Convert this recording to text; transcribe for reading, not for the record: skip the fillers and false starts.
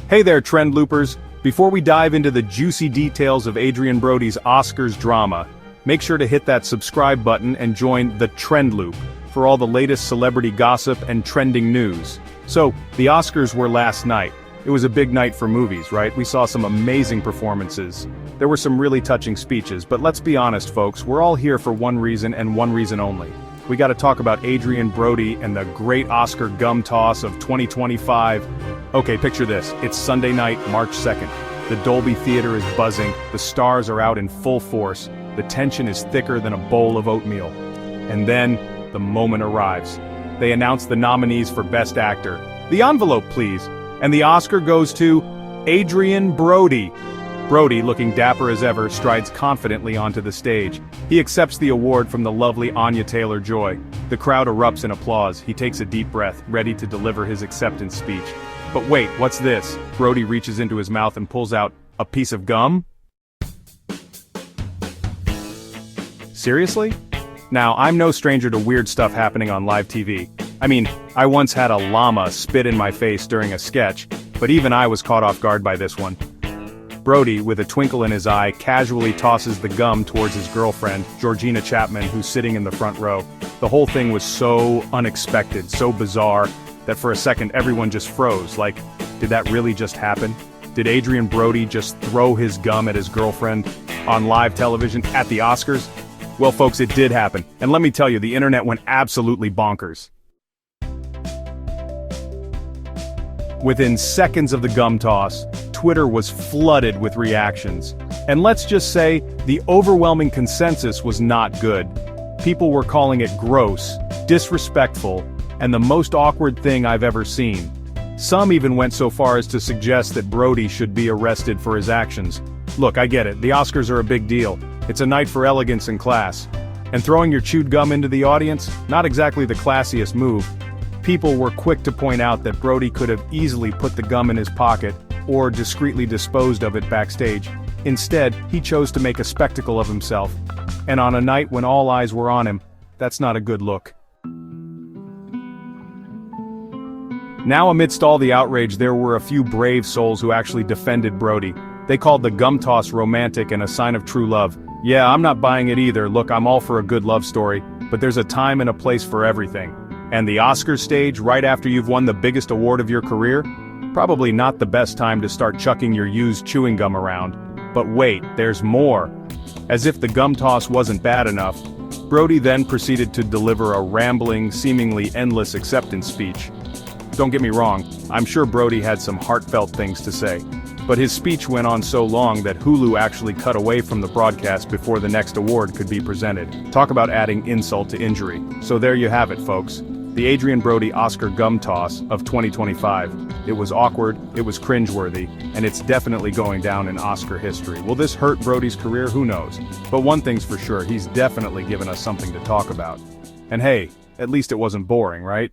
Hey there, trend loopers! Before we dive into the juicy details of Adrien Brody's Oscars drama, make sure to hit that subscribe button and join the Trend Loop for all the latest celebrity gossip and trending news. So, the Oscars were last night. It was a big night for movies, right? We saw some amazing performances. There were some really touching speeches, but let's be honest, folks, we're all here for one reason and one reason only. We gotta talk about Adrien Brody and the great Oscar gum toss of 2025. Okay, picture this. It's Sunday night, March 2nd. The Dolby Theater is buzzing, the stars are out in full force, the tension is thicker than a bowl of oatmeal. And then, the moment arrives. They announce the nominees for Best Actor. The envelope, please. And the Oscar goes to Adrien Brody. Brody, looking dapper as ever, strides confidently onto the stage. He accepts the award from the lovely Anya Taylor-Joy. The crowd erupts in applause. He takes a deep breath, ready to deliver his acceptance speech. But wait, what's this? Brody reaches into his mouth and pulls out a piece of gum? Seriously? Now, I'm no stranger to weird stuff happening on live TV. I mean, I once had a llama spit in my face during a sketch, but even I was caught off guard by this one. Brody, with a twinkle in his eye, casually tosses the gum towards his girlfriend, Georgina Chapman, who's sitting in the front row. The whole thing was so unexpected, so bizarre, that for a second everyone just froze, like, did that really just happen? Did Adrien Brody just throw his gum at his girlfriend on live television at the Oscars? Well, folks, it did happen, and let me tell you, the internet went absolutely bonkers. Within seconds of the gum toss, Twitter was flooded with reactions. And let's just say, the overwhelming consensus was not good. People were calling it gross, disrespectful, and the most awkward thing I've ever seen. Some even went so far as to suggest that Brody should be arrested for his actions. Look, I get it, the Oscars are a big deal. It's a night for elegance and class. And throwing your chewed gum into the audience? Not exactly the classiest move. People were quick to point out that Brody could have easily put the gum in his pocket, or discreetly disposed of it backstage. Instead, he chose to make a spectacle of himself. And on a night when all eyes were on him, that's not a good look. Now, amidst all the outrage, there were a few brave souls who actually defended Brody. They called the gum toss romantic and a sign of true love. Yeah, I'm not buying it either. Look, I'm all for a good love story, but there's a time and a place for everything. And the Oscars stage, right after you've won the biggest award of your career? Probably not the best time to start chucking your used chewing gum around. But wait, there's more. As if the gum toss wasn't bad enough, Brody then proceeded to deliver a rambling, seemingly endless acceptance speech. Don't get me wrong, I'm sure Brody had some heartfelt things to say. But his speech went on so long that Hulu actually cut away from the broadcast before the next award could be presented. Talk about adding insult to injury. So there you have it, folks. The Adrien Brody Oscar gum toss of 2025. It was awkward, it was cringeworthy, and it's definitely going down in Oscar history. Will this hurt Brody's career? Who knows? But one thing's for sure, he's definitely given us something to talk about. And hey, at least it wasn't boring, right?